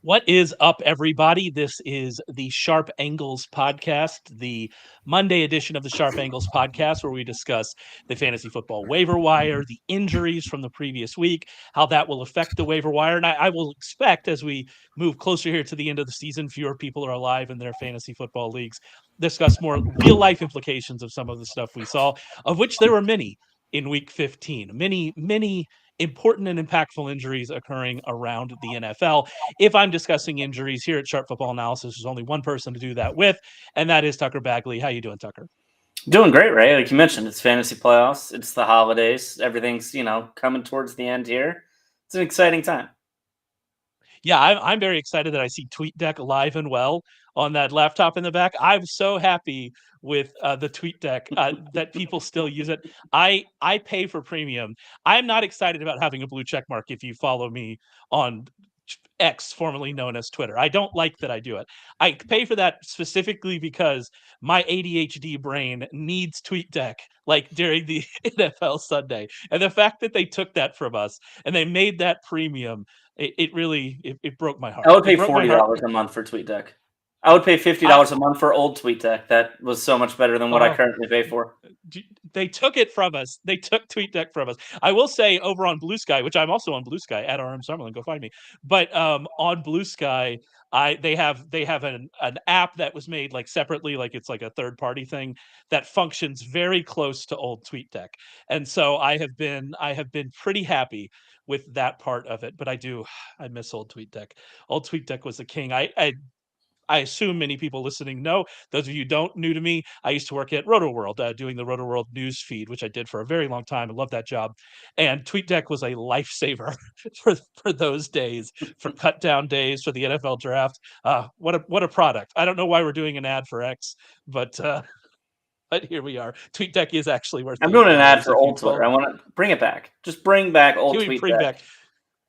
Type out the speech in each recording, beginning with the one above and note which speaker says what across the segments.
Speaker 1: What is up, everybody? This is the Sharp Angles podcast, the Monday edition of the Sharp Angles podcast, where we discuss the fantasy football waiver wire, the injuries from the previous week, how that will affect the waiver wire. And I will expect, as we move closer here to the end of the season, fewer people are alive in their fantasy football leagues, discuss more real life implications of some of the stuff we saw, of which there were many in week 15. Many important and impactful injuries occurring around the NFL. If I'm discussing injuries here at Sharp Football Analysis, there's only one person to do that with, and that is Tucker Bagley. How you doing, Tucker?
Speaker 2: Doing great, Ray. Like you mentioned, it's fantasy playoffs. It's the holidays. Everything's, coming towards the end here. It's an exciting time.
Speaker 1: Yeah, I'm very excited that I see TweetDeck alive and well on that laptop in the back. I'm so happy with the TweetDeck that people still use it. I pay for premium. I'm not excited about having a blue check mark if you follow me on X, formerly known as Twitter. I don't like that I do it. I pay for that specifically because my ADHD brain needs TweetDeck like during the NFL Sunday. And the fact that they took that from us and they made that premium, it really broke my heart.
Speaker 2: I would pay
Speaker 1: It broke my
Speaker 2: $40
Speaker 1: heart.
Speaker 2: a month for TweetDeck. I would pay $50 a month for old TweetDeck. That was so much better than what I currently pay for.
Speaker 1: They took it from us. They took TweetDeck from us. I will say over on Blue Sky, which I'm also on Blue Sky at RM Summerlin, go find me. But on Blue Sky, they have an app that was made like separately, like it's like a third party thing that functions very close to old TweetDeck, and so I have been pretty happy with that part of it. But I miss old TweetDeck. Old TweetDeck was the king. I assume many people listening know. Those of you who don't, new to me, I used to work at RotoWorld, doing the RotoWorld news feed, which I did for a very long time. I love that job. And TweetDeck was a lifesaver for those days, for cut down days, for the NFL draft. What a product! I don't know why we're doing an ad for X, but here we are. TweetDeck is actually worth
Speaker 2: I'm
Speaker 1: the
Speaker 2: doing an ad
Speaker 1: $8
Speaker 2: for
Speaker 1: if you
Speaker 2: old Twitter. I want to bring it back. Just bring back old
Speaker 1: can we bring
Speaker 2: TweetDeck.
Speaker 1: back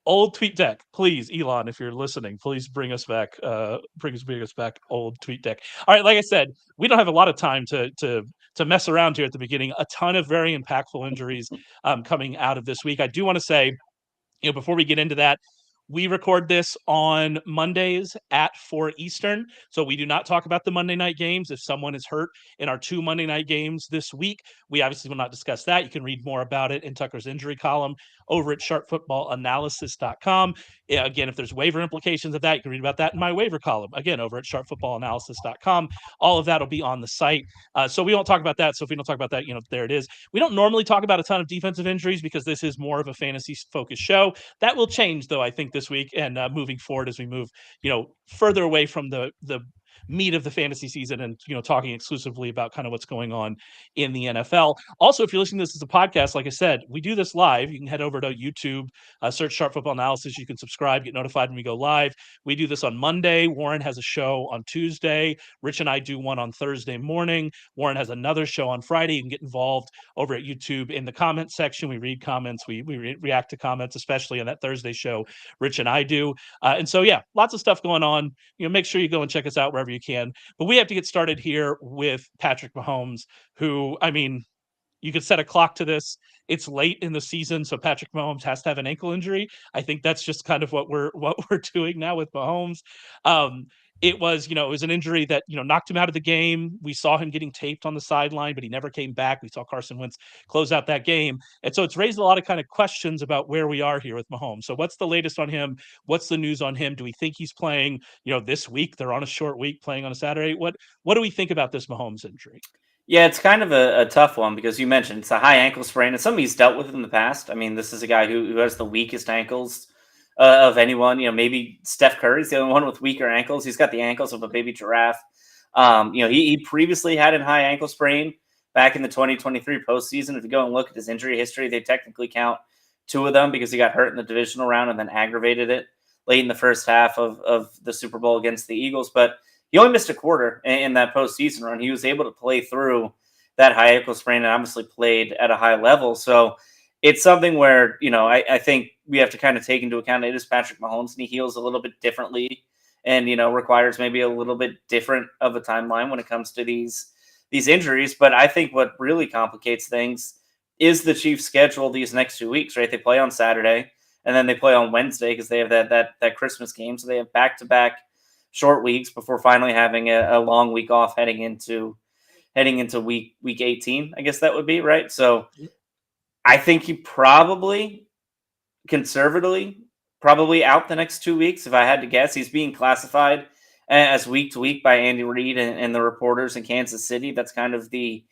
Speaker 1: old TweetDeck, please, Elon, if you're listening, please bring us back. Bring us back, old TweetDeck. All right, like I said, we don't have a lot of time to mess around here at the beginning. A ton of very impactful injuries coming out of this week. I do want to say, before we get into that, we record this on Mondays at 4 Eastern. So we do not talk about the Monday night games. If someone is hurt in our 2 Monday night games this week, we obviously will not discuss that. You can read more about it in Tucker's injury column over at sharpfootballanalysis.com. Again, if there's waiver implications of that, you can read about that in my waiver column, again, over at sharpfootballanalysis.com. All of that will be on the site. So we won't talk about that. So if we don't talk about that, there it is. We don't normally talk about a ton of defensive injuries because this is more of a fantasy-focused show. That will change, though, I think, this week and moving forward as we move, further away from the meat of the fantasy season and, talking exclusively about kind of what's going on in the NFL. Also, if you're listening to this as a podcast, like I said, we do this live. You can head over to YouTube, search Sharp Football Analysis. You can subscribe, get notified when we go live. We do this on Monday. Warren has a show on Tuesday. Rich and I do one on Thursday morning. Warren has another show on Friday. You can get involved over at YouTube in the comments section. We read comments. We react to comments, especially on that Thursday show Rich and I do. And so, yeah, lots of stuff going on. Make sure you go and check us out wherever you can. But we have to get started here with Patrick Mahomes, who, you could set a clock to this. It's late in the season, so Patrick Mahomes has to have an ankle injury. I think that's just kind of what we're doing now with Mahomes. It was an injury that, knocked him out of the game. We saw him getting taped on the sideline, but he never came back. We saw Carson Wentz close out that game. And so it's raised a lot of kind of questions about where we are here with Mahomes. So what's the latest on him? What's the news on him? Do we think he's playing, this week? They're on a short week playing on a Saturday. What do we think about this Mahomes injury?
Speaker 2: Yeah, it's kind of a tough one because you mentioned it's a high ankle sprain. It's something he's dealt with in the past. I mean, this is a guy who has the weakest ankles of anyone. Maybe Steph Curry's the only one with weaker ankles. He's got the ankles of a baby giraffe. He previously had a high ankle sprain back in the 2023 postseason. If you go and look at his injury history, they technically count 2 of them because he got hurt in the divisional round and then aggravated it late in the first half of the Super Bowl against the Eagles. But he only missed a quarter in that postseason run. He was able to play through that high ankle sprain and obviously played at a high level. So it's something where, I think we have to kind of take into account it is Patrick Mahomes and he heals a little bit differently and, requires maybe a little bit different of a timeline when it comes to these injuries. But I think what really complicates things is the Chiefs' schedule these next 2 weeks, right? They play on Saturday and then they play on Wednesday because they have that Christmas game. So they have back-to-back short weeks before finally having a long week off heading into week 18. I guess that would be right. So I think he probably conservatively probably out the next 2 weeks. If I had to guess, he's being classified as week to week by Andy Reid and the reporters in Kansas City. That's kind of the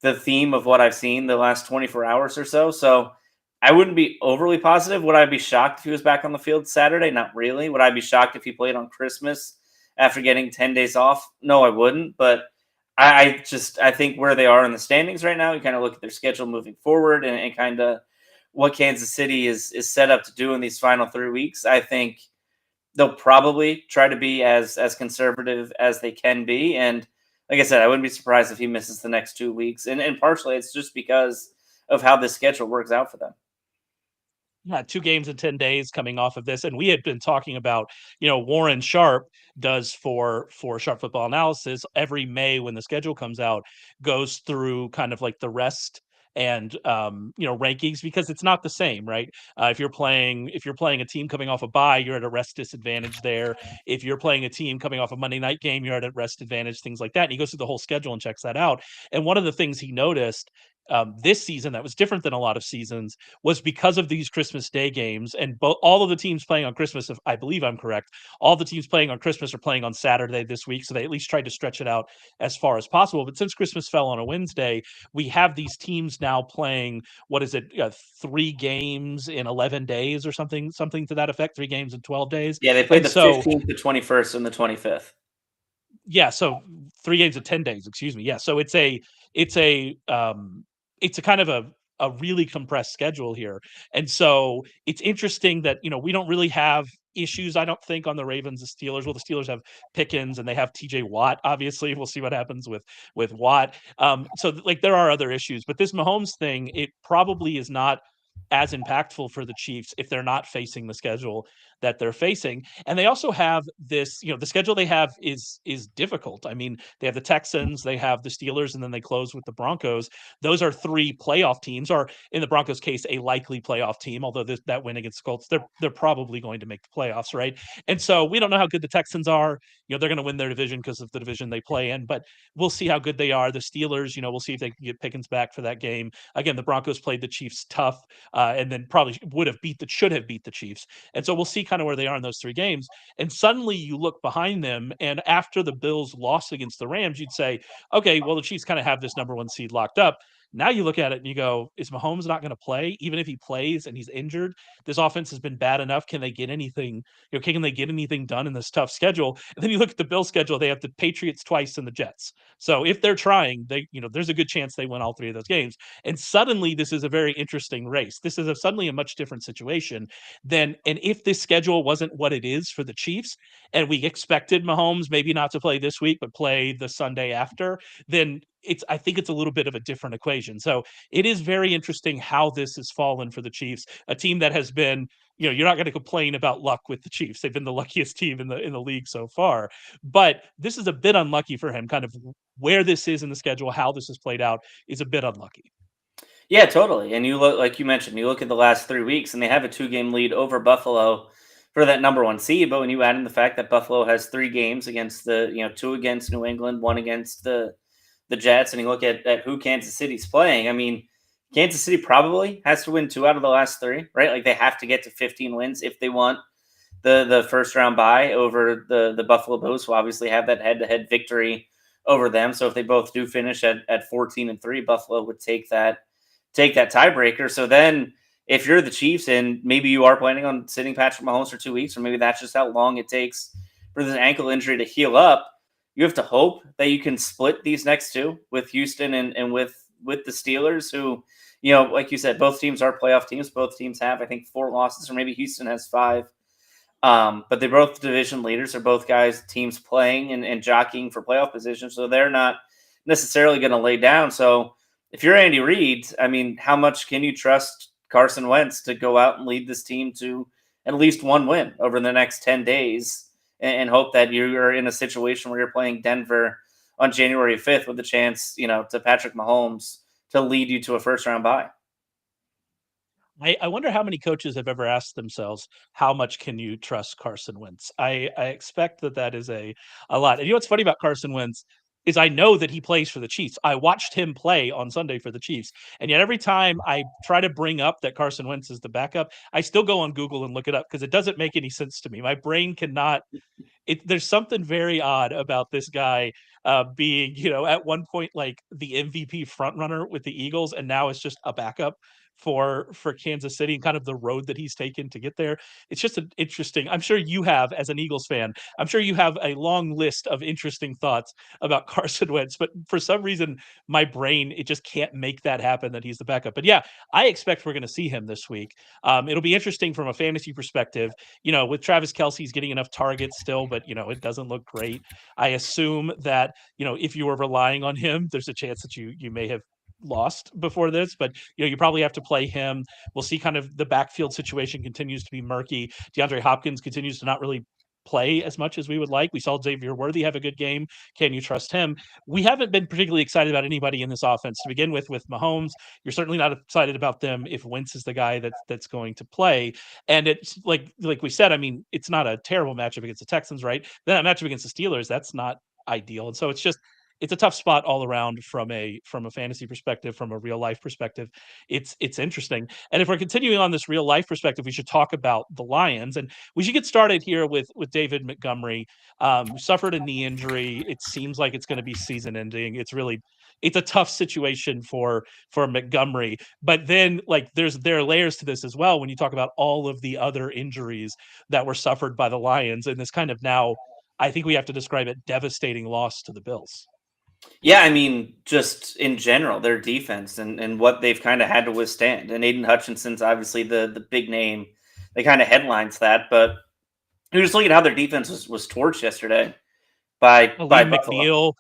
Speaker 2: theme of what I've seen the last 24 hours or so. So I wouldn't be overly positive. Would I be shocked if he was back on the field Saturday? Not really. Would I be shocked if he played on Christmas after getting 10 days off? No, I wouldn't. But I think where they are in the standings right now, you kind of look at their schedule moving forward and kind of what Kansas City is set up to do in these final 3 weeks. I think they'll probably try to be as conservative as they can be. And like I said, I wouldn't be surprised if he misses the next 2 weeks. And partially it's just because of how this schedule works out for them.
Speaker 1: Yeah, 2 games in 10 days coming off of this, and we had been talking about, Warren Sharp does for Sharp Football Analysis every May when the schedule comes out, goes through kind of like the rest and, rankings because it's not the same, right? If you're playing a team coming off a bye, you're at a rest disadvantage there. If you're playing a team coming off a Monday night game, you're at a rest advantage, things like that. And he goes through the whole schedule and checks that out. And one of the things he noticed, this season that was different than a lot of seasons was because of these Christmas Day games, and all of the teams playing on Christmas, if I believe I'm correct, all the teams playing on Christmas are playing on Saturday this week, so they at least tried to stretch it out as far as possible. But since Christmas fell on a Wednesday, we have these teams now playing, what is it, 3 games in 11 days or something to that effect, 3 games in 12 days.
Speaker 2: Yeah, they played
Speaker 1: And
Speaker 2: the
Speaker 1: so
Speaker 2: 15th, the 21st, and the 25th.
Speaker 1: yeah, so 3 games in 10 days, excuse me. Yeah, so it's a kind of a really compressed schedule here. And so it's interesting that, we don't really have issues, I don't think, on the Ravens, the Steelers. Well, the Steelers have Pickens and they have TJ Watt, obviously. We'll see what happens with Watt. So like there are other issues, but this Mahomes thing, it probably is not as impactful for the Chiefs if they're not facing the schedule that they're facing. And they also have this, the schedule they have is difficult. I mean, they have the Texans, they have the Steelers, and then they close with the Broncos. Those are 3 playoff teams, or in the Broncos case, a likely playoff team, although that win against the Colts, they're probably going to make the playoffs, right? And so we don't know how good the Texans are. They're going to win their division because of the division they play in, but we'll see how good they are. The Steelers, we'll see if they can get Pickens back for that game. Again, the Broncos played the Chiefs tough, and then probably should have beat the Chiefs. And so we'll see kind of where they are in those 3 games. And suddenly you look behind them, and after the Bills lost against the Rams, you'd say, okay, well, the Chiefs kind of have this number 1 seed locked up. Now you look at it and you go, is Mahomes not going to play? Even if he plays and he's injured, this offense has been bad enough. Can they get anything, can they get anything done in this tough schedule? And then you look at the Bills schedule, they have the Patriots twice and the Jets. So if they're trying, there's a good chance they win all 3 of those games. And suddenly this is a very interesting race. This is suddenly a much different situation and if this schedule wasn't what it is for the Chiefs, and we expected Mahomes maybe not to play this week, but play the Sunday after, then I think it's a little bit of a different equation. So it is very interesting how this has fallen for the Chiefs, a team that has been, you're not going to complain about luck with the Chiefs. They've been the luckiest team in the league so far, but this is a bit unlucky for him. Kind of where this is in the schedule, how this has played out is a bit unlucky.
Speaker 2: Yeah, totally. And you look, like you mentioned, you look at the last 3 weeks and they have a 2-game lead over Buffalo for that number 1 seed. But when you add in the fact that Buffalo has 3 games against 2 against New England, 1 against the Jets, and you look at who Kansas City's playing, I mean, Kansas City probably has to win 2 out of the last 3, right? Like they have to get to 15 wins if they want the first round bye over the Buffalo Bills, who obviously have that head-to-head victory over them. So if they both do finish at 14-3, Buffalo would take that tiebreaker. So then if you're the Chiefs and maybe you are planning on sitting Patrick Mahomes for 2 weeks, or maybe that's just how long it takes for this ankle injury to heal up, you have to hope that you can split these next 2 with Houston and with the Steelers, who, like you said, both teams are playoff teams. Both teams have, I think, 4 losses, or maybe Houston has 5. But they're both division leaders. They're both teams playing and jockeying for playoff position. So they're not necessarily going to lay down. So if you're Andy Reid, I mean, how much can you trust Carson Wentz to go out and lead this team to at least 1 win over the next 10 days and hope that you're in a situation where you're playing Denver on January 5th with a chance, to Patrick Mahomes to lead you to a first round bye?
Speaker 1: I wonder how many coaches have ever asked themselves, how much can you trust Carson Wentz? I expect that is a lot. And you know what's funny about Carson Wentz is I know that he plays for the Chiefs. I watched him play on Sunday for the Chiefs. And yet every time I try to bring up that Carson Wentz is the backup, I still go on Google and look it up because it doesn't make any sense to me. My brain cannot there's something very odd about this guy being, at one point like the MVP frontrunner with the Eagles, and now it's just a backup for Kansas City and kind of the road that he's taken to get there. It's just an interesting. I'm sure you have, as an Eagles fan, I'm sure you have a long list of interesting thoughts about Carson Wentz, but for some reason, my brain it just can't make that happen that he's the backup. But yeah, I expect we're going to see him this week. It'll be interesting from a fantasy perspective. With Travis Kelce's getting enough targets still, but it doesn't look great. I assume that, if you were relying on him, there's a chance that you may have lost before this, but you probably have to play him. We'll see kind of the backfield situation continues to be murky. DeAndre Hopkins continues to not really play as much as we would like. We saw Xavier Worthy have a good game. Can you trust him? We haven't been particularly excited about anybody in this offense to begin with Mahomes. You're certainly not excited about them if Wentz is the guy that's going to play. And it's like we said, I mean, it's not a terrible matchup against the Texans, right? Then that matchup against the Steelers, that's not ideal. And so it's a tough spot all around from a fantasy perspective, from a real life perspective. It's interesting. And if we're continuing on this real life perspective, we should talk about the Lions, and we should get started here with David Montgomery. Suffered a knee injury. It seems like it's going to be season ending. It's a tough situation for Montgomery. But then there are layers to this as well when you talk about all of the other injuries that were suffered by the Lions, and this kind of now, I think we have to describe it, devastating loss to the Bills.
Speaker 2: Yeah, I mean, just in general, their defense and what they've kind of had to withstand. And Aiden Hutchinson's obviously the big name. They kind of headlines that, but you just look at how their defense was torched yesterday by Buffalo.
Speaker 1: McNeil,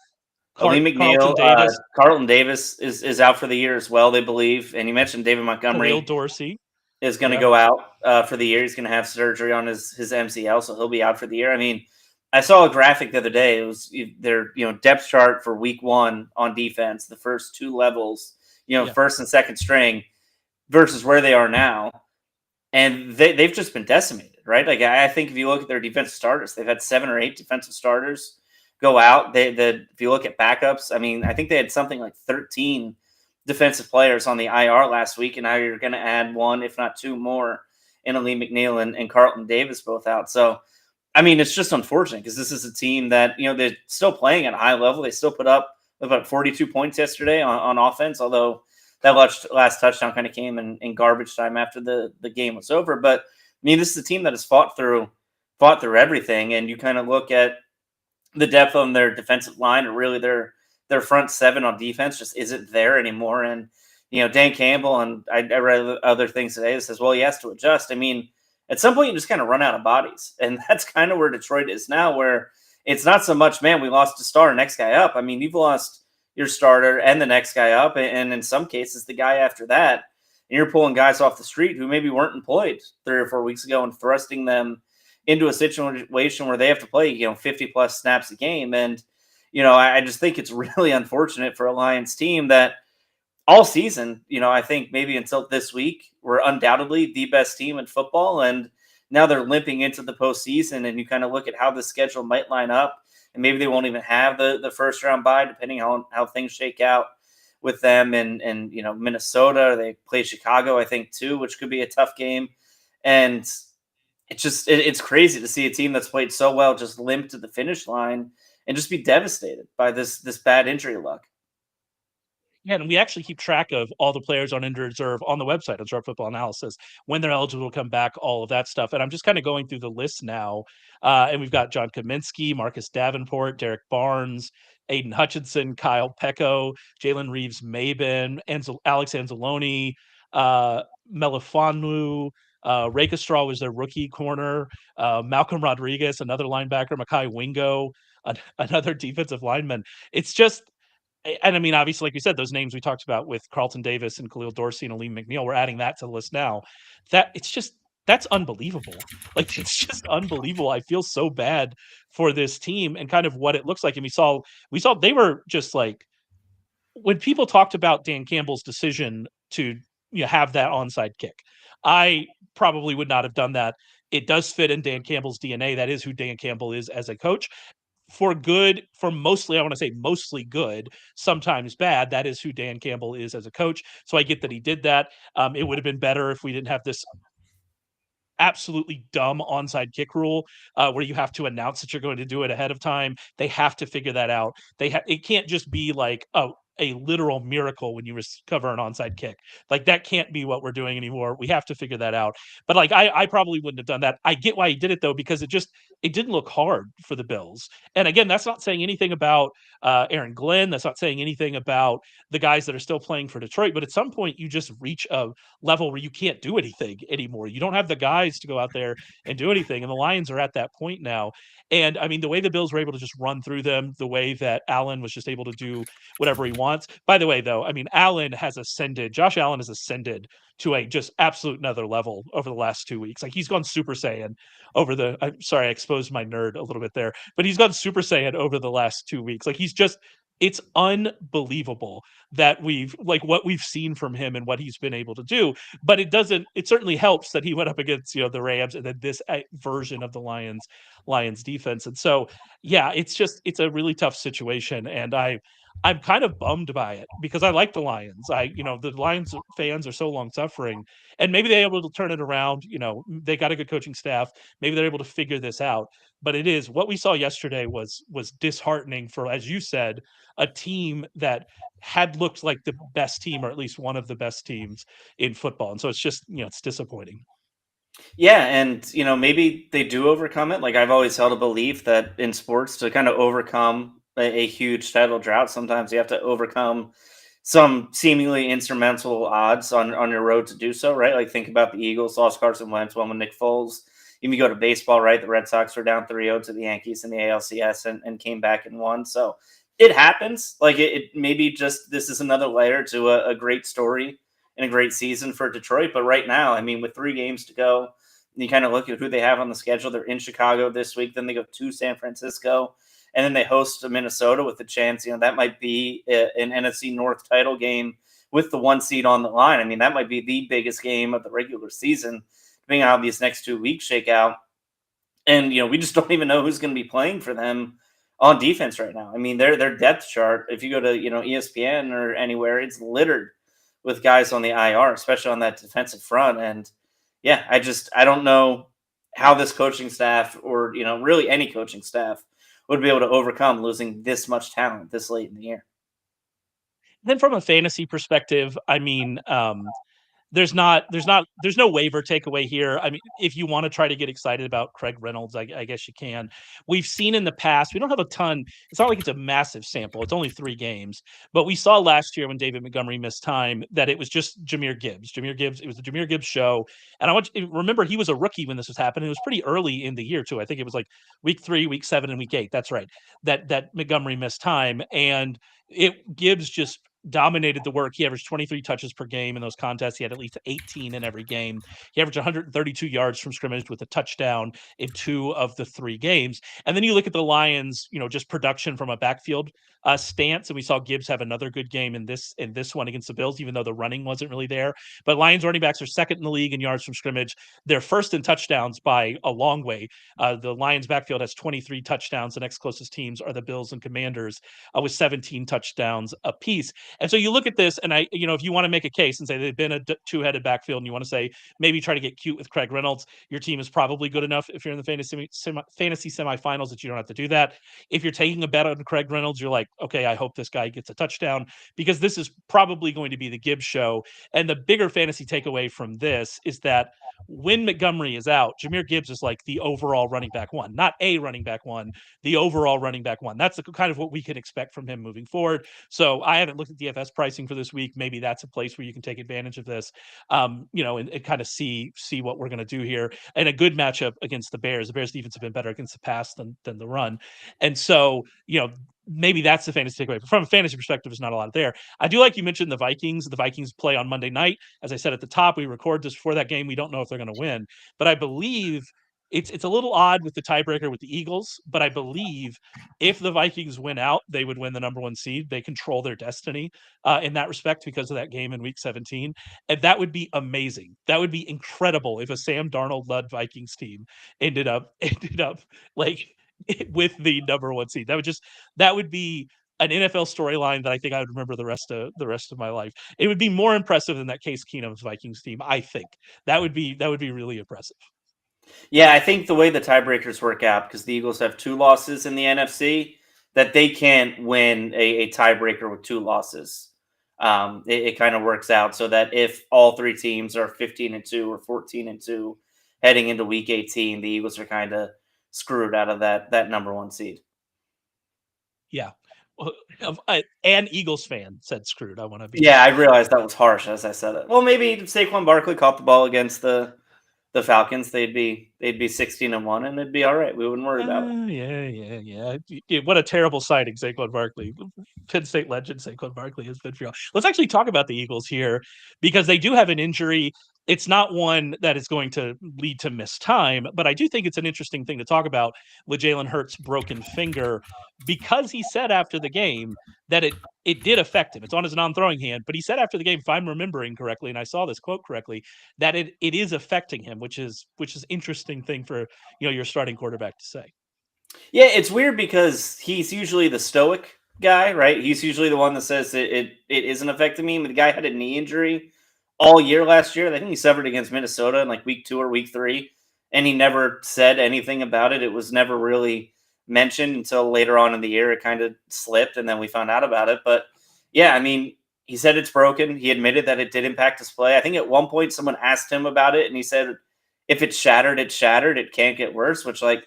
Speaker 2: Aleem
Speaker 1: Carlton
Speaker 2: McNeil,
Speaker 1: Davis,
Speaker 2: Carlton Davis is out for the year as well, they believe. And you mentioned David Montgomery.
Speaker 1: Khalil Dorsey
Speaker 2: is going to go out for the year. He's going to have surgery on his MCL, so he'll be out for the year. I mean, I saw a graphic the other day. It was their depth chart for week 1 on defense, the first 2 levels, first and second string versus where they are now. And they've just been decimated, right? Like, I think if you look at their defensive starters, they've had 7 or 8 defensive starters go out. If you look at backups, I mean, I think they had something like 13 defensive players on the IR last week, and now you're going to add 1, if not 2 more, in Aleem McNeil and Carlton Davis both out. So, I mean, it's just unfortunate because this is a team that, they're still playing at a high level. They still put up about 42 points yesterday on offense, although that last touchdown kind of came in garbage time after the game was over. But, I mean, this is a team that has fought through everything, and you kind of look at the depth on their defensive line, or really their front 7 on defense just isn't there anymore. And, Dan Campbell, and I read other things today that says, well, he has to adjust. I mean, at some point you just kind of run out of bodies. And that's kind of where Detroit is now, where it's not so much, man, we lost a star, next guy up. I mean, you've lost your starter and the next guy up. And in some cases, the guy after that, and you're pulling guys off the street who maybe weren't employed 3 or 4 weeks ago and thrusting them into a situation where they have to play, 50 plus snaps a game. And, I just think it's really unfortunate for a Lions team that all season, I think maybe until this week, we're undoubtedly the best team in football. And now they're limping into the postseason, and you kind of look at how the schedule might line up, and maybe they won't even have the first round bye, depending on how things shake out with them. And Minnesota, they play Chicago, I think, too, which could be a tough game. And it's crazy to see a team that's played so well just limp to the finish line and just be devastated by this bad injury luck.
Speaker 1: Yeah, and we actually keep track of all the players on injured reserve on the website on Sharp Football Analysis, when they're eligible to come back, all of that stuff. And I'm just kind of going through the list now. And we've got John Kaminsky, Marcus Davenport, Derek Barnes, Aiden Hutchinson, Kyle Pecco, Jalen Reeves-Maybin, Alex Anzalone, Melifonwu, Rakestraw was their rookie corner, Malcolm Rodriguez, another linebacker, Makai Wingo, another defensive lineman. It's just, and I mean, obviously, like we said, those names we talked about with Carlton Davis and Khalil Dorsey and Aleem McNeil, we're adding that to the list now. That's unbelievable. Like, it's just unbelievable. I feel so bad for this team and kind of what it looks like. And we saw they were just like, when people talked about Dan Campbell's decision to have that onside kick, I probably would not have done that. It does fit in Dan Campbell's DNA. That is who Dan Campbell is as a coach. For good, for mostly, I want to say mostly good, sometimes bad. That is who Dan Campbell is as a coach. So I get that he did that. It would have been better if we didn't have this absolutely dumb onside kick rule where you have to announce that you're going to do it ahead of time. They have to figure that out. It can't just be like, oh, a literal miracle when you recover an onside kick. Like that can't be what we're doing anymore. We have to figure that out. But like I probably wouldn't have done that. I get why he did it though, because it didn't look hard for the Bills. And again, that's not saying anything about Aaron Glenn. That's not saying anything about the guys that are still playing for Detroit. But at some point, you just reach a level where you can't do anything anymore. You don't have the guys to go out there and do anything. And the Lions are at that point now. And I mean, the way the Bills were able to just run through them, the way that Allen was just able to do whatever he wants. By the way, though, I mean, Josh Allen has ascended to a just absolute another level over the last 2 weeks. Like he's gone Super Saiyan I'm sorry, I exposed my nerd a little bit there, but he's gone Super Saiyan over the last 2 weeks. Like it's unbelievable that what we've seen from him and what he's been able to do. But it certainly helps that he went up against, the Rams and then this version of the Lions defense. And so, yeah, it's a really tough situation. And I'm kind of bummed by it because I like the Lions. The Lions fans are so long suffering, and maybe they're able to turn it around. They got a good coaching staff. Maybe they're able to figure this out. But it is what we saw yesterday was disheartening for, as you said, a team that had looked like the best team or at least one of the best teams in football. And so it's just, it's disappointing.
Speaker 2: Yeah, and maybe they do overcome it. Like I've always held a belief that in sports, to kind of overcome a huge title drought, sometimes you have to overcome some seemingly insurmountable odds on your road to do so, right? Like think about the Eagles lost Carson Wentz, won with Nick Foles. Even you go to baseball, right? The Red Sox were down 3-0 to the Yankees in the ALCS and came back and won. So it happens. Like it maybe just this is another layer to a great story and a great season for Detroit. But right now, I mean, with 3 games to go, you kind of look at who they have on the schedule. They're in Chicago this week. Then they go to San Francisco. And then they host Minnesota with a chance. That might be an NFC North title game with the 1 seed on the line. I mean, that might be the biggest game of the regular season, depending on how these next 2 weeks shake out. And, we just don't even know who's going to be playing for them on defense right now. I mean, their depth chart, if you go to, ESPN or anywhere, it's littered with guys on the IR, especially on that defensive front. And yeah, I don't know how this coaching staff or, really any coaching staff would be able to overcome losing this much talent this late in the year.
Speaker 1: Then from a fantasy perspective, I mean, there's no waiver takeaway here. I mean, if you want to try to get excited about Craig Reynolds, I guess you can. We've seen in the past, we don't have a ton. It's not like it's a massive sample. It's only 3 games, but we saw last year when David Montgomery missed time that it was just Jahmyr Gibbs. It was the Jahmyr Gibbs show. And I want you to remember he was a rookie when this was happening. It was pretty early in the year too. I think it was like week 3, week 7, and week 8. That's right. That Montgomery missed time, and Gibbs just dominated the work. He averaged 23 touches per game in those contests. He had at least 18 in every game. He averaged 132 yards from scrimmage with a touchdown in 2 of the 3 games. And then you look at the Lions, just production from a backfield stance, and we saw Gibbs have another good game in this one against the Bills, even though the running wasn't really there. But Lions running backs are second in the league in yards from scrimmage. They're first in touchdowns by a long way. The Lions backfield has 23 touchdowns. The next closest teams are the Bills and Commanders with 17 touchdowns apiece. And so you look at this, and if you want to make a case and say they've been a 2-headed backfield, and you want to say maybe try to get cute with Craig Reynolds, your team is probably good enough if you're in the fantasy semifinals that you don't have to do that. If you're taking a bet on Craig Reynolds, you're like, okay, I hope this guy gets a touchdown, because this is probably going to be the Gibbs show. And the bigger fantasy takeaway from this is that when Montgomery is out, Jahmyr Gibbs is like the overall running back 1, not a running back 1, the overall running back 1. That's the kind of what we can expect from him moving forward. So I haven't looked at DFS pricing for this week. Maybe that's a place where you can take advantage of this, and kind of see what we're going to do here. And a good matchup against the Bears. The Bears defense have been better against the pass than the run. And so, maybe that's the fantasy takeaway. But from a fantasy perspective, there's not a lot there. I do like you mentioned the Vikings. The Vikings play on Monday night. As I said at the top, we record this before that game. We don't know if they're going to win, but I believe it's a little odd with the tiebreaker with the Eagles, but I believe if the Vikings win out, they would win the number 1 seed. They control their destiny in that respect because of that game in Week 17, and that would be amazing. That would be incredible if a Sam Darnold led Vikings team ended up like with the number 1 seed. That would be an NFL storyline that I think I would remember the rest of my life. It would be more impressive than that Case Keenum's Vikings team. I think that would be really impressive.
Speaker 2: Yeah, I think the way the tiebreakers work out, because the Eagles have 2 losses in the NFC, that they can't win a tiebreaker with 2 losses. It kind of works out so that if all 3 teams are 15-2 or 14-2 heading into Week 18, the Eagles are kind of screwed out of that number 1 seed.
Speaker 1: Yeah. An Eagles fan said screwed. I want to be.
Speaker 2: Yeah, I realized that was harsh as I said it. Well, maybe if Saquon Barkley caught the ball against the Falcons, they'd be 16-1 and it'd be all right. We wouldn't worry about it.
Speaker 1: Yeah. What a terrible sighting, Saquon Barkley. Penn State legend Saquon Barkley has been for y'all. Let's actually talk about the Eagles here because they do have an injury. It's not one that is going to lead to missed time, but I do think it's an interesting thing to talk about with Jalen Hurts' broken finger because he said after the game that it did affect him. It's on his non-throwing hand, but he said after the game, if I'm remembering correctly, and I saw this quote correctly, that it is affecting him, which is interesting thing for your starting quarterback to say.
Speaker 2: Yeah, it's weird because he's usually the stoic guy, right? He's usually the one that says it isn't affecting me. But the guy had a knee injury all year last year. I think he suffered against Minnesota in like week 2 or week 3, and he never said anything about it. It was never really mentioned until later on in the year. It kind of slipped, and then we found out about it. But yeah, I mean, he said it's broken. He admitted that it did impact his play. I think at one point someone asked him about it, and he said, if it's shattered, it's shattered. It can't get worse, which like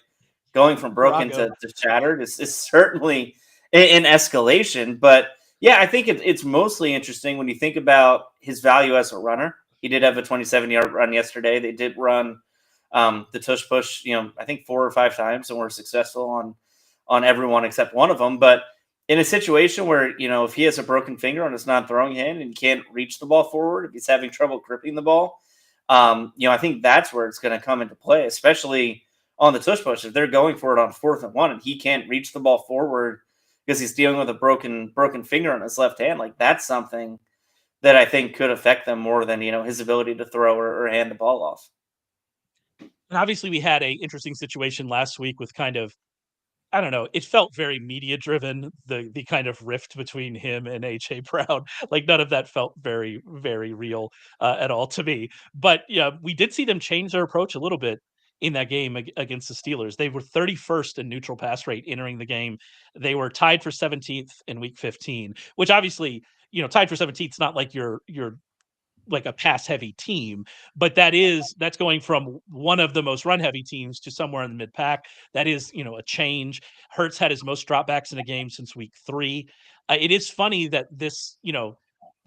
Speaker 2: going from broken to shattered is certainly an escalation. But yeah, I think it's mostly interesting when you think about his value as a runner. He did have a 27-yard run yesterday. They did run the tush push, I think 4 or 5 times, and were successful on everyone except one of them. But in a situation where, if he has a broken finger on his non-throwing hand and can't reach the ball forward, if he's having trouble gripping the ball, I think that's where it's going to come into play, especially on the tush push. If they're going for it on 4th and 1 and he can't reach the ball forward because he's dealing with a broken finger on his left hand, like that's something that I think could affect them more than, his ability to throw or hand the ball off.
Speaker 1: And obviously we had a interesting situation last week with kind of, I don't know, it felt very media driven, the kind of rift between him and AJ Brown. Like none of that felt very, very real at all to me. But yeah, we did see them change their approach a little bit in that game against the Steelers. They were 31st in neutral pass rate entering the game. They were tied for 17th in week 15, which obviously, tied for 17th is not like you're like a pass heavy team, but that's going from one of the most run heavy teams to somewhere in the mid pack. That is, a change. Hurts had his most dropbacks in a game since week 3. It is funny that this,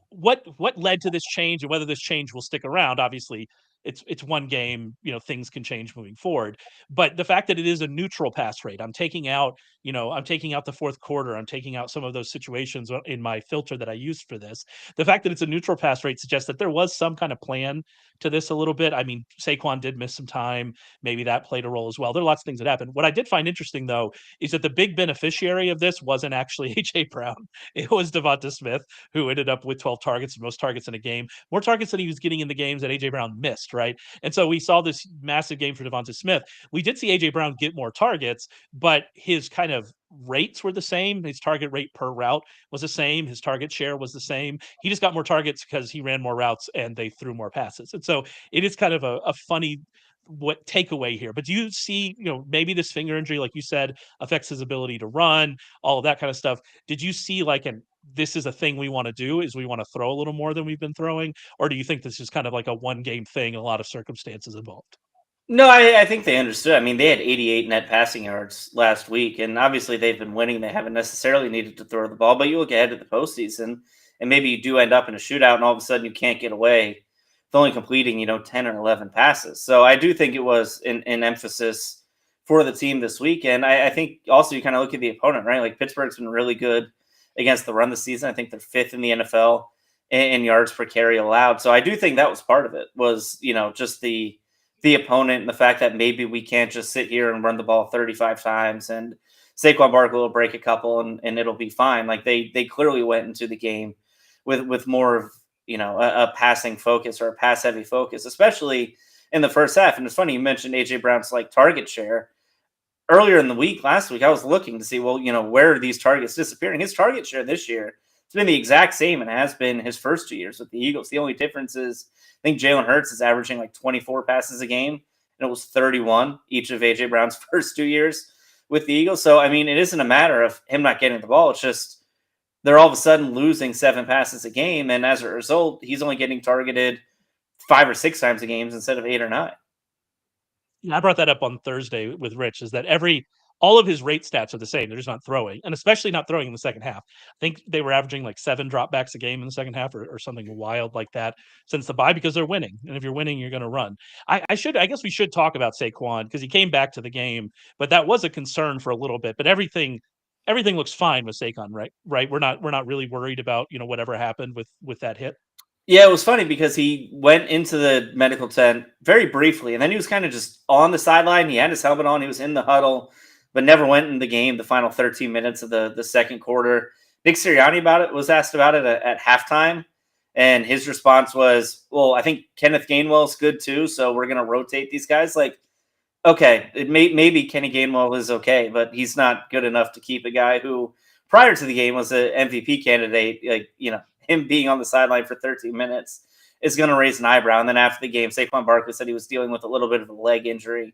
Speaker 1: what led to this change and whether this change will stick around. Obviously, it's one game, things can change moving forward. But the fact that it is a neutral pass rate, I'm taking out the fourth quarter, I'm taking out some of those situations in my filter that I used for this. The fact that it's a neutral pass rate suggests that there was some kind of plan to this a little bit. I mean, Saquon did miss some time. Maybe that played a role as well. There are lots of things that happened. What I did find interesting, though, is that the big beneficiary of this wasn't actually A.J. Brown. It was Devonta Smith, who ended up with 12 targets, most targets in a game, more targets than he was getting in the games that A.J. Brown missed, right? And so we saw this massive game for Devonta Smith. We did see A.J. Brown get more targets, but his kind of rates were the same. His target rate per route was the same. His target share was the same. He just got more targets because he ran more routes and they threw more passes. And so it is kind of a funny takeaway here. But do you see, maybe this finger injury, like you said, affects his ability to run, all of that kind of stuff? Did you see this is a thing we want to do, is we want to throw a little more than we've been throwing? Or do you think this is kind of like a one game thing, a lot of circumstances involved?
Speaker 2: No, I think they understood. I mean, they had 88 net passing yards last week, and obviously they've been winning. They haven't necessarily needed to throw the ball, but you look ahead to the postseason, and maybe you do end up in a shootout, and all of a sudden you can't get away with only completing, 10 or 11 passes. So I do think it was an emphasis for the team this week, and I think also you kind of look at the opponent, right? Like Pittsburgh's been really good against the run this season. I think they're 5th in the NFL in yards per carry allowed. So I do think that was part of it, was, just the the opponent and the fact that maybe we can't just sit here and run the ball 35 times and Saquon Barkley will break a couple and it'll be fine. Like they clearly went into the game with more of a passing focus or a pass heavy focus, especially in the first half. And it's funny you mentioned AJ Brown's like target share earlier in the week. Last week I was looking to see where are these targets disappearing. His target share this year it's been the exact same and has been his first 2 years with the Eagles. The only difference is I think Jalen Hurts is averaging like 24 passes a game, and it was 31 each of AJ Brown's first 2 years with the Eagles. So, I mean, it isn't a matter of him not getting the ball. It's just they're all of a sudden losing 7 passes a game, and as a result, he's only getting targeted 5 or 6 times a game instead of 8 or 9.
Speaker 1: I brought that up on Thursday with Rich, is that all of his rate stats are the same. They're just not throwing, and especially not throwing in the second half. I think they were averaging like 7 dropbacks a game in the second half or something wild like that since the bye because they're winning. And if you're winning, you're going to run. I guess we should talk about Saquon because he came back to the game, but that was a concern for a little bit. But everything looks fine with Saquon, right? Right. We're not really worried about, whatever happened with that hit.
Speaker 2: Yeah, it was funny because he went into the medical tent very briefly, and then he was kind of just on the sideline. He had his helmet on. He was in the huddle, but never went in the game the final 13 minutes of the second quarter. Nick Sirianni was asked about it at halftime, and his response was, well, I think Kenneth Gainwell's good too, so we're going to rotate these guys. Like, okay, maybe Kenny Gainwell is okay, but he's not good enough to keep a guy who prior to the game was an MVP candidate. Like, him being on the sideline for 13 minutes is going to raise an eyebrow. And then after the game, Saquon Barkley said he was dealing with a little bit of a leg injury,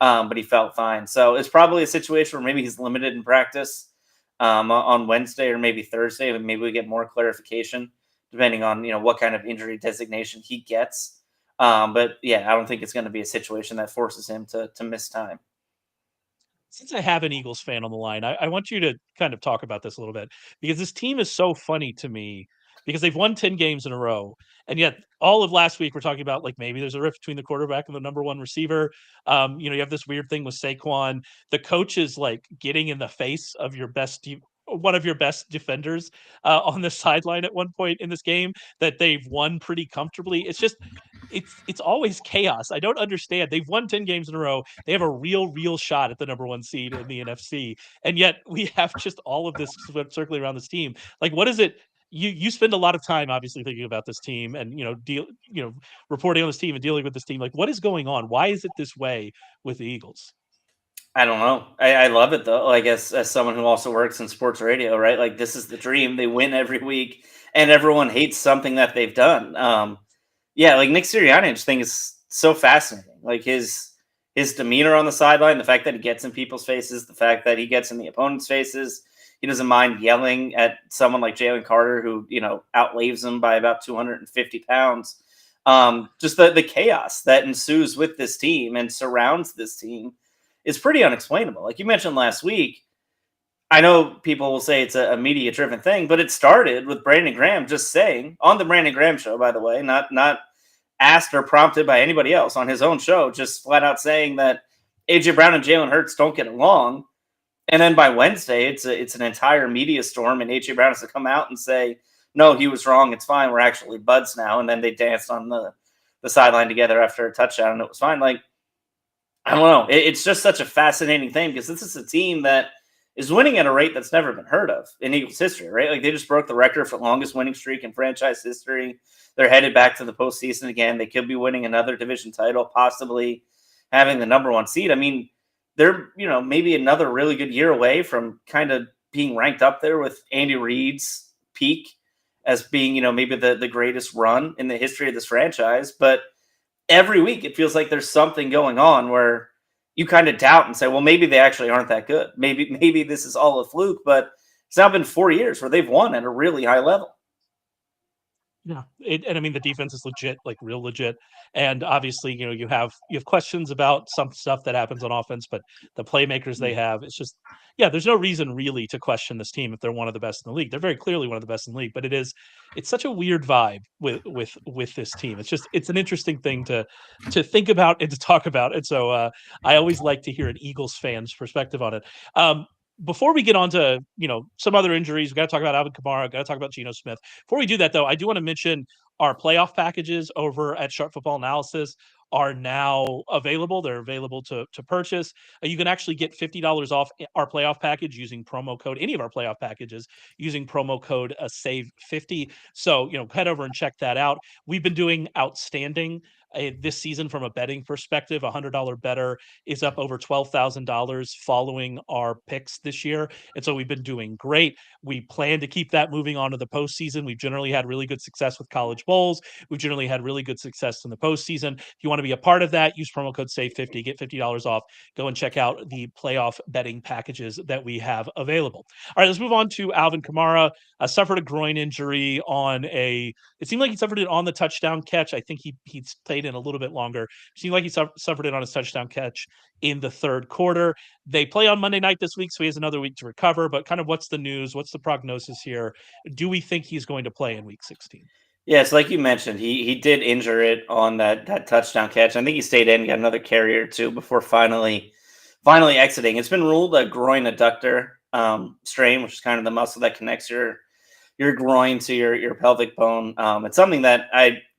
Speaker 2: but he felt fine. So it's probably a situation where maybe he's limited in practice on Wednesday or maybe Thursday, and maybe we get more clarification depending on what kind of injury designation he gets. But yeah, I don't think it's going to be a situation that forces him to miss time.
Speaker 1: Since I have an Eagles fan on the line, I want you to kind of talk about this a little bit because this team is so funny to me because they've won 10 games in a row. And yet all of last week, we're talking about like maybe there's a rift between the quarterback and the number one receiver. You have this weird thing with Saquon. The coach is like getting in the face of one of your best defenders on the sideline at one point in this game that they've won pretty comfortably. It's just it's always chaos. I don't understand. They've won 10 games in a row. They have a real shot at the number one seed in the NFC. And yet we have just all of this circling around this team. Like, what is it? You spend a lot of time obviously thinking about this team and reporting on this team and dealing with this team. Like, what is going on? Why is it this way with the Eagles?
Speaker 2: I don't know. I love it though. I guess as someone who also works in sports radio, right? Like this is the dream. They win every week, and everyone hates something that they've done. Yeah, like Nick Sirianni's thing is so fascinating. Like his demeanor on the sideline, the fact that he gets in people's faces, the fact that he gets in the opponent's faces. He doesn't mind yelling at someone like Jalen Carter, who outlaves him by about 250 pounds. Just the chaos that ensues with this team and surrounds this team is pretty unexplainable. Like you mentioned last week, I know people will say it's a media-driven thing, but it started with Brandon Graham just saying on the Brandon Graham show, by the way, not asked or prompted by anybody else, on his own show, just flat out saying that AJ Brown and Jalen Hurts don't get along. And then by Wednesday, it's an entire media storm, and AJ Brown has to come out and say, no, he was wrong. It's fine. We're actually buds now. And then they danced on the sideline together after a touchdown, and it was fine. Like, I don't know. It's just such a fascinating thing because this is a team that is winning at a rate that's never been heard of in Eagles history, right? Like they just broke the record for longest winning streak in franchise history. They're headed back to the postseason again. They could be winning another division title, possibly having the number one seed. I mean, they're, maybe another really good year away from kind of being ranked up there with Andy Reid's peak as being, maybe the greatest run in the history of this franchise. But every week it feels like there's something going on where you kind of doubt and say, well, maybe they actually aren't that good. Maybe this is all a fluke, but it's now been 4 years where they've won at a really high level.
Speaker 1: Yeah, and I mean the defense is legit, like real legit, and obviously you have questions about some stuff that happens on offense, but the playmakers they have, it's just there's no reason really to question this team if they're one of the best in the league. They're very clearly one of the best in the league, but it's such a weird vibe with this team. It's an interesting thing to think about and to talk about, and so I always like to hear an Eagles fan's perspective on it. Before we get on to, some other injuries, we got to talk about Alvin Kamara, got to talk about Geno Smith. Before we do that, though, I do want to mention our playoff packages over at Sharp Football Analysis are now available. They're available to purchase. You can actually get $50 off our playoff package using promo code, any of our playoff packages, using promo code SAVE50. So, head over and check that out. We've been doing outstanding this season from a betting perspective. $100 better is up over $12,000 following our picks this year. And so we've been doing great. We plan to keep that moving on to the postseason. We've generally had really good success with college bowls. We've generally had really good success in the postseason. If you want to be a part of that, use promo code SAVE50, get $50 off. Go and check out the playoff betting packages that we have available. All right, let's move on to Alvin Kamara. Suffered a groin injury it seemed like he suffered it on the touchdown catch. I think he played in a little bit longer. It seemed like he suffered it on his touchdown catch in the third quarter. They play on Monday night this week, so he has another week to recover. But kind of what's the news? What's the prognosis here? Do we think he's going to play in week 16?
Speaker 2: Yes, like you mentioned, he did injure it on that touchdown catch. I think he stayed in, got another carry or two before finally exiting. It's been ruled a groin adductor strain, which is kind of the muscle that connects your groin to your pelvic bone. It's something that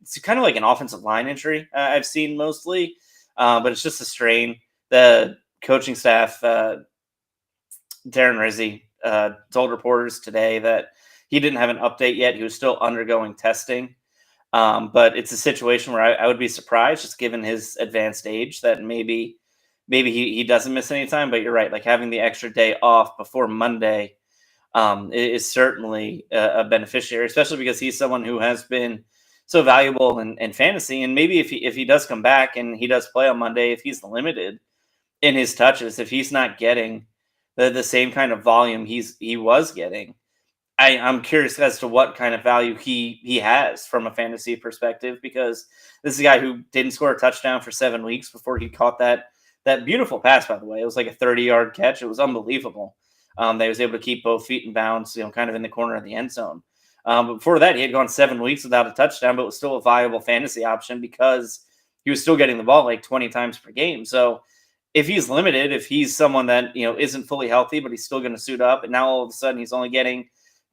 Speaker 2: it's kind of like an offensive line injury I've seen mostly, but it's just a strain. The coaching staff, Darren Rizzi, told reporters today that he didn't have an update yet. He was still undergoing testing. But it's a situation where I would be surprised, just given his advanced age, that maybe he doesn't miss any time. But you're right. Like having the extra day off before Monday is certainly a beneficiary, especially because he's someone who has been so valuable in fantasy. And maybe if he does come back and he does play on Monday, if he's limited in his touches, if he's not getting the same kind of volume he was getting, I'm curious as to what kind of value he has from a fantasy perspective, because this is a guy who didn't score a touchdown for 7 weeks before he caught that beautiful pass, by the way. It was like a 30-yard catch. It was unbelievable. They was able to keep both feet in bounds, kind of in the corner of the end zone. But before that, he had gone 7 weeks without a touchdown, but was still a viable fantasy option because he was still getting the ball like 20 times per game. So if he's limited, if he's someone that, isn't fully healthy, but he's still going to suit up, and now all of a sudden he's only getting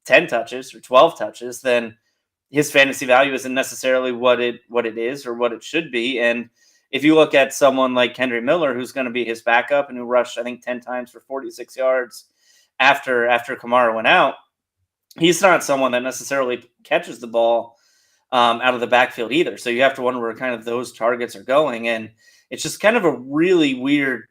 Speaker 2: 10 touches or 12 touches, then his fantasy value isn't necessarily what it is or what it should be. And if you look at someone like Kendre Miller, who's going to be his backup and who rushed, I think, 10 times for 46 yards after Kamara went out, he's not someone that necessarily catches the ball out of the backfield either. So you have to wonder where kind of those targets are going. And it's just kind of a really weird,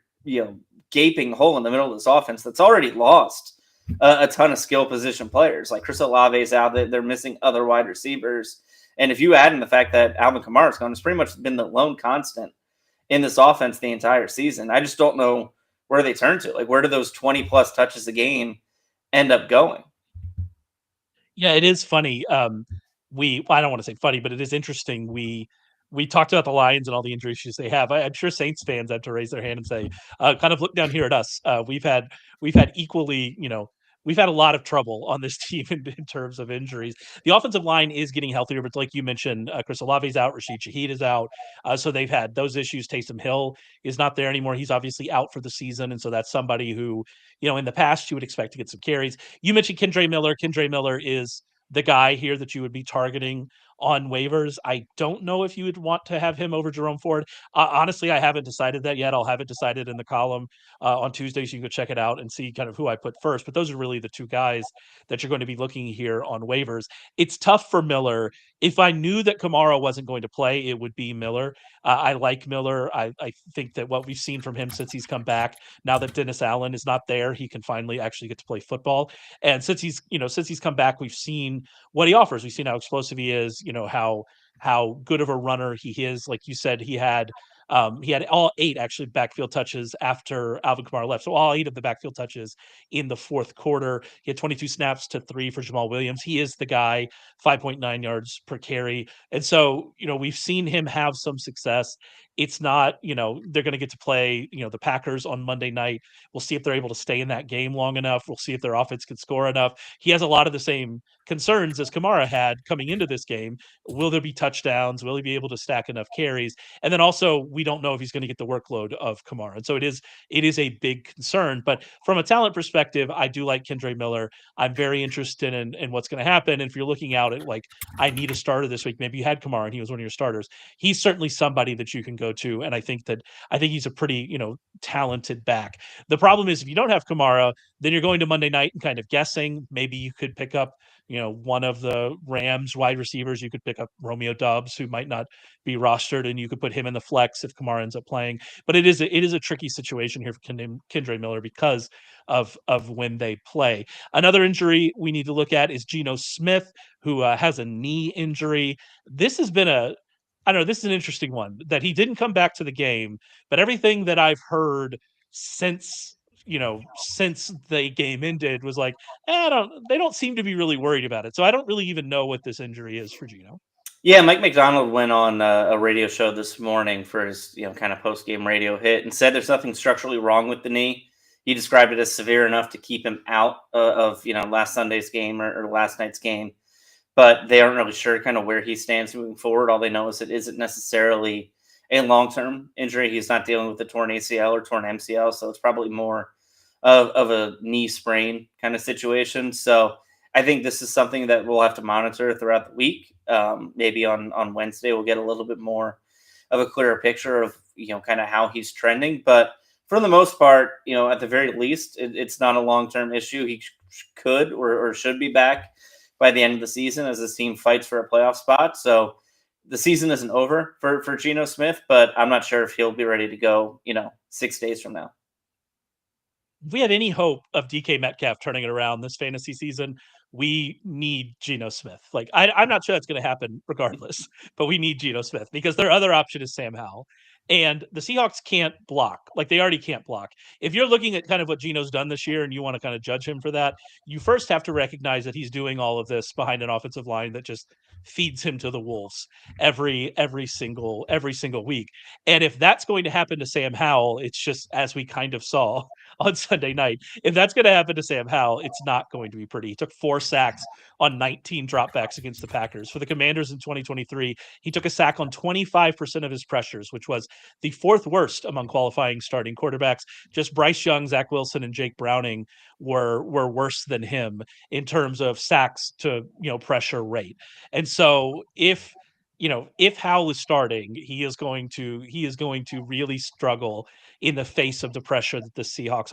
Speaker 2: gaping hole in the middle of this offense that's already lost a ton of skill position players. Like Chris Olave's out, they're missing other wide receivers. And if you add in the fact that Alvin Kamara's gone, it's pretty much been the lone constant in this offense the entire season. I just don't know where they turn to. Like, where do those 20-plus touches a game end up going?
Speaker 1: Yeah, it is funny. I don't want to say funny, but it is interesting. We talked about the Lions and all the injury issues they have. I'm sure Saints fans have to raise their hand and say, kind of look down here at us. We've had equally, we've had a lot of trouble on this team in terms of injuries. The offensive line is getting healthier, but like you mentioned, Chris Olave's out, Rashid Shaheed is out. So they've had those issues. Taysom Hill is not there anymore. He's obviously out for the season. And so that's somebody who, in the past you would expect to get some carries. You mentioned Kendre Miller. Kendre Miller is the guy here that you would be targeting on waivers. I don't know if you would want to have him over Jerome Ford. Honestly, I haven't decided that yet. I'll have it decided in the column on Tuesday, so you can go check it out and see kind of who I put first. But those are really the two guys that you're going to be looking here on waivers. It's tough for Miller. If I knew that Kamara wasn't going to play, it would be Miller. I like Miller. I think that what we've seen from him since he's come back, now that Dennis Allen is not there, he can finally actually get to play football. And since he's come back, we've seen what he offers. We've seen how explosive he is, how good of a runner he is. Like you said, he had all 8 actually backfield touches after Alvin Kamara left. So all 8 of the backfield touches in the fourth quarter. He had 22 snaps to 3 for Jamal Williams. He is the guy, 5.9 yards per carry. And so, we've seen him have some success. It's not, they're going to get to play, the Packers on Monday night. We'll see if they're able to stay in that game long enough. We'll see if their offense can score enough. He has a lot of the same concerns as Kamara had coming into this game. Will there be touchdowns? Will he be able to stack enough carries? And then also, we don't know if he's going to get the workload of Kamara. And so it is a big concern. But from a talent perspective, I do like Kendre Miller. I'm very interested in what's going to happen. And if you're looking out at, like, I need a starter this week, maybe you had Kamara and he was one of your starters. He's certainly somebody that you can go to. And I think he's a pretty, talented back. The problem is if you don't have Kamara, then you're going to Monday night and kind of guessing. Maybe you could pick up, one of the Rams wide receivers. You could pick up Romeo Doubs, who might not be rostered, and you could put him in the flex if Kamara ends up playing. But it is a tricky situation here for Kendre Miller because of when they play. Another injury we need to look at is Geno Smith, who has a knee injury. This has been I don't know, this is an interesting one that he didn't come back to the game, but everything that I've heard since since the game ended was like, they don't seem to be really worried about it. So I don't really even know what this injury is for Geno.
Speaker 2: Yeah, Mike McDonald went on a radio show this morning for his kind of post game radio hit and said there's nothing structurally wrong with the knee. He described it as severe enough to keep him out of last Sunday's game or last night's game, but they aren't really sure kind of where he stands moving forward. All they know is it isn't necessarily a long-term injury. He's not dealing with a torn ACL or torn MCL, so it's probably more of a knee sprain kind of situation. So I think this is something that we'll have to monitor throughout the week. Maybe on Wednesday, we'll get a little bit more of a clearer picture of, kind of how he's trending. But for the most part, at the very least, it's not a long-term issue. He could or should be back by the end of the season as this team fights for a playoff spot. So the season isn't over for Geno Smith, but I'm not sure if he'll be ready to go, 6 days from now.
Speaker 1: If we have any hope of DK Metcalf turning it around this fantasy season, we need Geno Smith. Like, I'm not sure that's going to happen regardless, but we need Geno Smith because their other option is Sam Howell. And the Seahawks can't block. Like, they already can't block. If you're looking at kind of what Geno's done this year and you want to kind of judge him for that, you first have to recognize that he's doing all of this behind an offensive line that just feeds him to the wolves every single week. And if that's going to happen to Sam Howell, it's just as we kind of saw on Sunday night. If that's going to happen to Sam Howell, it's not going to be pretty. He took 4 sacks on 19 dropbacks against the Packers. For the Commanders in 2023, he took a sack on 25% of his pressures, which was the 4th worst among qualifying starting quarterbacks. Just Bryce Young, Zach Wilson, and Jake Browning were worse than him in terms of sacks to pressure rate. And so if Howell is starting, he is going to really struggle in the face of the pressure that the Seahawks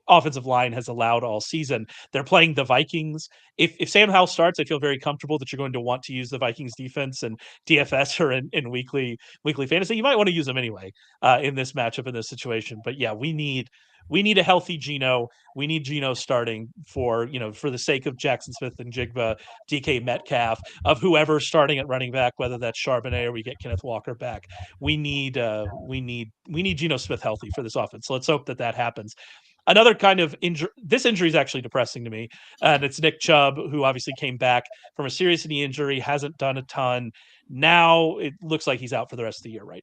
Speaker 1: offensive line has allowed all season. They're playing the Vikings. If Sam Howell starts, I feel very comfortable that you're going to want to use the Vikings defense and DFS or in weekly fantasy. You might want to use them anyway in this matchup, in this situation. But yeah, we need a healthy Geno. We need Geno starting for the sake of Jackson Smith and Jigba, DK Metcalf, of whoever's starting at running back, whether that's Charbonnet or we get Kenneth Walker back. We need Geno Smith healthy for this offense. So let's hope that happens. Another kind of injury. This injury is actually depressing to me, and it's Nick Chubb, who obviously came back from a serious knee injury, hasn't done a ton. Now it looks like he's out for the rest of the year, right?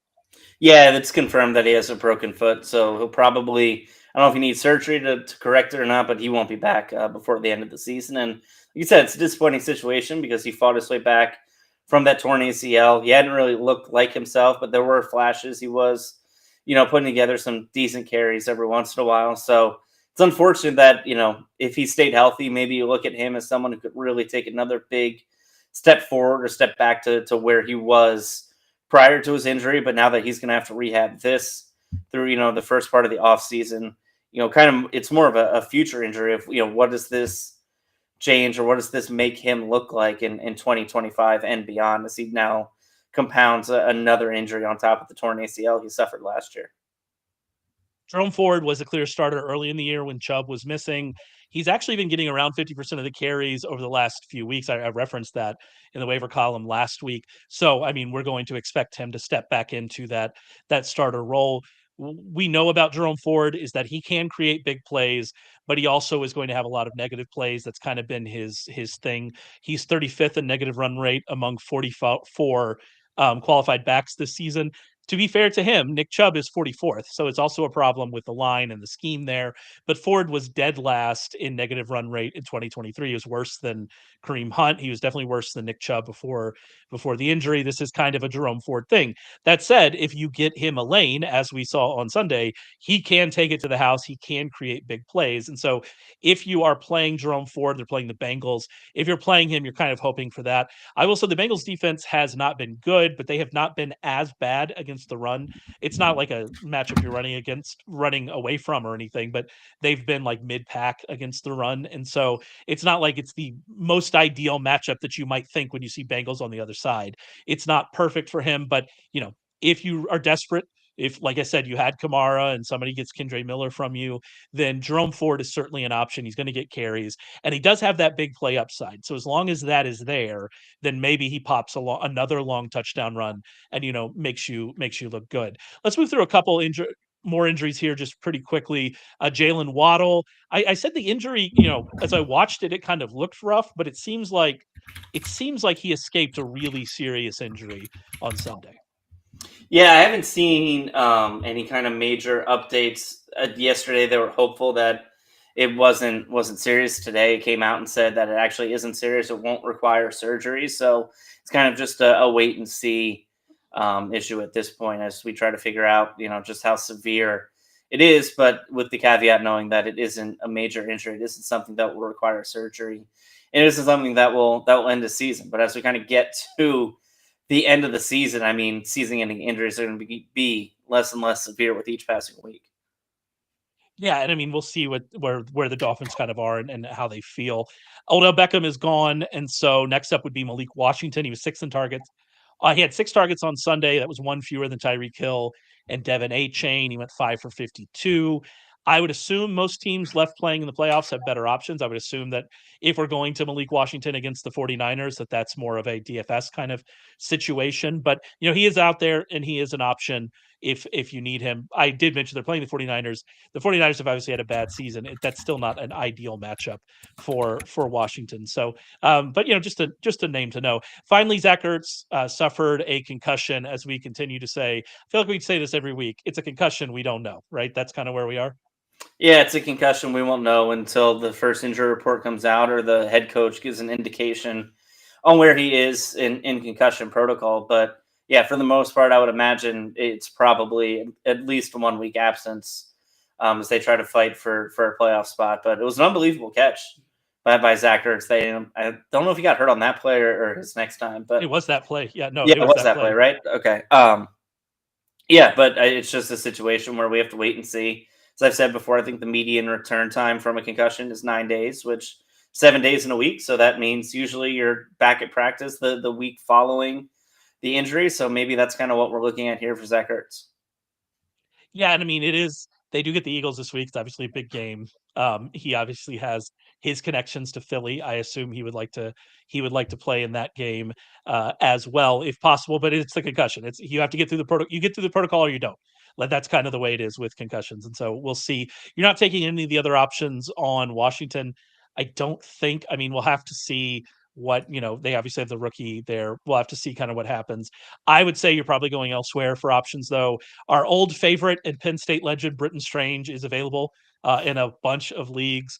Speaker 2: Yeah, it's confirmed that he has a broken foot, so he'll probably, I don't know if he needs surgery to correct it or not, but he won't be back before the end of the season. And like you said, it's a disappointing situation because he fought his way back from that torn ACL. He hadn't really looked like himself, but there were flashes. He was, putting together some decent carries every once in a while. So it's unfortunate that, if he stayed healthy, maybe you look at him as someone who could really take another big step forward or step back to where he was prior to his injury. But now that he's going to have to rehab this through, the first part of the offseason, kind of it's more of a future injury of, what does this change or what does this make him look like in 2025 and beyond as he now compounds another injury on top of the torn ACL he suffered last year.
Speaker 1: Jerome Ford was a clear starter early in the year when Chubb was missing. He's actually been getting around 50% of the carries over the last few weeks. I referenced that in the waiver column last week. So, I mean, we're going to expect him to step back into that starter role. We know about Jerome Ford is that he can create big plays, but he also is going to have a lot of negative plays. That's kind of been his thing. He's 35th in negative run rate among 44 qualified backs this season. To be fair to him, Nick Chubb is 44th, so it's also a problem with the line and the scheme there. But Ford was dead last in negative run rate in 2023. He was worse than Kareem Hunt. He was definitely worse than Nick Chubb before the injury. This is kind of a Jerome Ford thing. That said, if you get him a lane, as we saw on Sunday, he can take it to the house. He can create big plays. And so if you are playing Jerome Ford, they're playing the Bengals. If you're playing him, you're kind of hoping for that. I will say the Bengals defense has not been good, but they have not been as bad against against the run. It's not like a matchup you're running away from or anything, but they've been like mid-pack against the run. And so it's not like it's the most ideal matchup that you might think when you see Bengals on the other side. It's not perfect for him, but if you are desperate, if, like I said, you had Kamara and somebody gets Kendre Miller from you, then Jerome Ford is certainly an option. He's going to get carries, and he does have that big play upside. So as long as that is there, then maybe he pops another long touchdown run and makes you look good. Let's move through a couple more injuries here just pretty quickly. Jaylen Waddle. I said the injury, as I watched it, it kind of looked rough, but it seems like he escaped a really serious injury on Sunday.
Speaker 2: Yeah, I haven't seen any kind of major updates. Yesterday, they were hopeful that it wasn't serious. Today, it came out and said that it actually isn't serious. It won't require surgery. So it's kind of just a wait and see issue at this point as we try to figure out, just how severe it is. But with the caveat knowing that it isn't a major injury, it isn't something that will require surgery. And it isn't something that will end the season. But as we kind of get to the end of the season, I mean, season-ending injuries are going to be less and less severe with each passing week.
Speaker 1: Yeah, and I mean, we'll see where the Dolphins kind of are and how they feel. Odell Beckham is gone, and so next up would be Malik Washington. He was 6 in targets. He had 6 targets on Sunday. That was one fewer than Tyreek Hill and Devin A-Chain. He went 5 for 52. I would assume most teams left playing in the playoffs have better options. I would assume that if we're going to Malik Washington against the 49ers, that's more of a DFS kind of situation. But, he is out there and he is an option if you need him. I did mention they're playing the 49ers. The 49ers have obviously had a bad season. That's still not an ideal matchup for Washington. So, but just a name to know. Finally, Zach Ertz suffered a concussion. As we continue to say, I feel like we say this every week. It's a concussion. We don't know, right? That's kind of where we are.
Speaker 2: Yeah, it's a concussion. We won't know until the first injury report comes out or the head coach gives an indication on where he is in concussion protocol. But yeah, for the most part, I would imagine it's probably at least a 1 week absence as they try to fight for a playoff spot. But it was an unbelievable catch by Zach Ertz. I don't know if he got hurt on that play or his next time, but
Speaker 1: it was that play. Yeah, no,
Speaker 2: yeah, it was that play, right? Okay. Yeah, but it's just a situation where we have to wait and see. As I've said before, I think the median return time from a concussion is 9 days, which 7 days in a week. So that means usually you're back at practice the week following the injury. So maybe that's kind of what we're looking at here for Zach Ertz.
Speaker 1: Yeah, and I mean, they do get the Eagles this week. It's obviously a big game. He obviously has his connections to Philly. I assume he would like to play in that game as well, if possible. But it's the concussion. You have to get through the protocol. You get through the protocol, or you don't. That's kind of the way it is with concussions. And so we'll see. You're not taking any of the other options on Washington. I don't think. I mean, we'll have to see what they obviously have the rookie there. We'll have to see kind of what happens. I would say you're probably going elsewhere for options, though. Our old favorite and Penn State legend Brenton Strange is available in a bunch of leagues.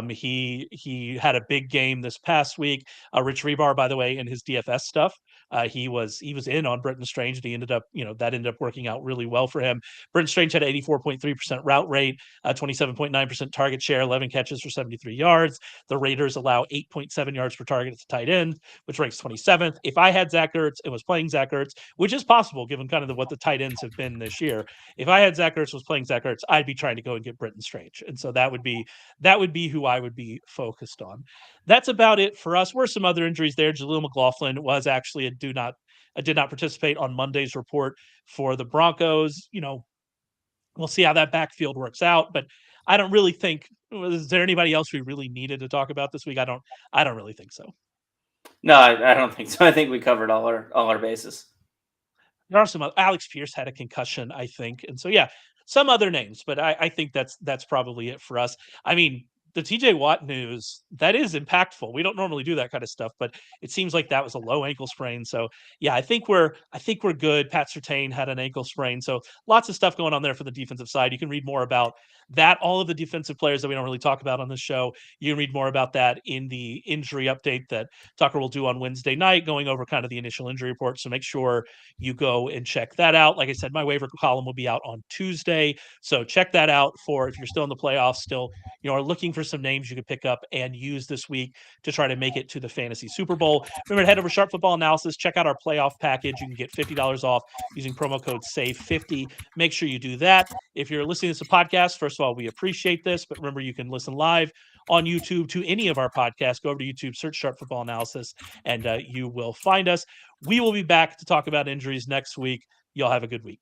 Speaker 1: He had a big game this past week. Rich Rebar, by the way, in his DFS stuff, he was in on Brenton Strange, and he ended up working out really well for him. Brenton Strange had 84.3% route rate, 27.9% target share, 11 catches for 73 yards. The Raiders allow 8.7 yards per target at the tight end, which ranks 27th. If I had Zach Ertz and was playing Zach Ertz, which is possible given kind of what the tight ends have been this year, if I had Zach Ertz was playing Zach Ertz, I'd be trying to go and get Brenton Strange, and so that would be who I would be focused on. That's about it for us. Were some other injuries there. Jaleel McLaughlin was actually did not participate on Monday's report for the Broncos. We'll see how that backfield works out, but I don't really think. Is there anybody else we really needed to talk about this week? I don't really think so.
Speaker 2: No, I don't think so. I think we covered all our bases.
Speaker 1: There are some. Alex Pierce had a concussion, I think, and so yeah, some other names, but I think that's probably it for us. I mean, the TJ Watt news, that is impactful. We don't normally do that kind of stuff, but it seems like that was a low ankle sprain. So yeah, I think we're good. Pat Surtain had an ankle sprain. So lots of stuff going on there for the defensive side. You can read more about that, all of the defensive players that we don't really talk about on this show. You can read more about that in the injury update that Tucker will do on Wednesday night, going over kind of the initial injury report. So make sure you go and check that out. Like I said, my waiver column will be out on Tuesday. So check that out for if you're still in the playoffs, still are looking for for some names you could pick up and use this week to try to make it to the fantasy Super Bowl. Remember to head over to Sharp Football Analysis, check out our playoff package. You can get $50 off using promo code SAVE50. Make sure you do that. If you're listening to this podcast, first of all, we appreciate this, but remember you can listen live on YouTube to any of our podcasts. Go over to YouTube, search Sharp Football Analysis, and you will find us. We will be back to talk about injuries next week. Y'all have a good week.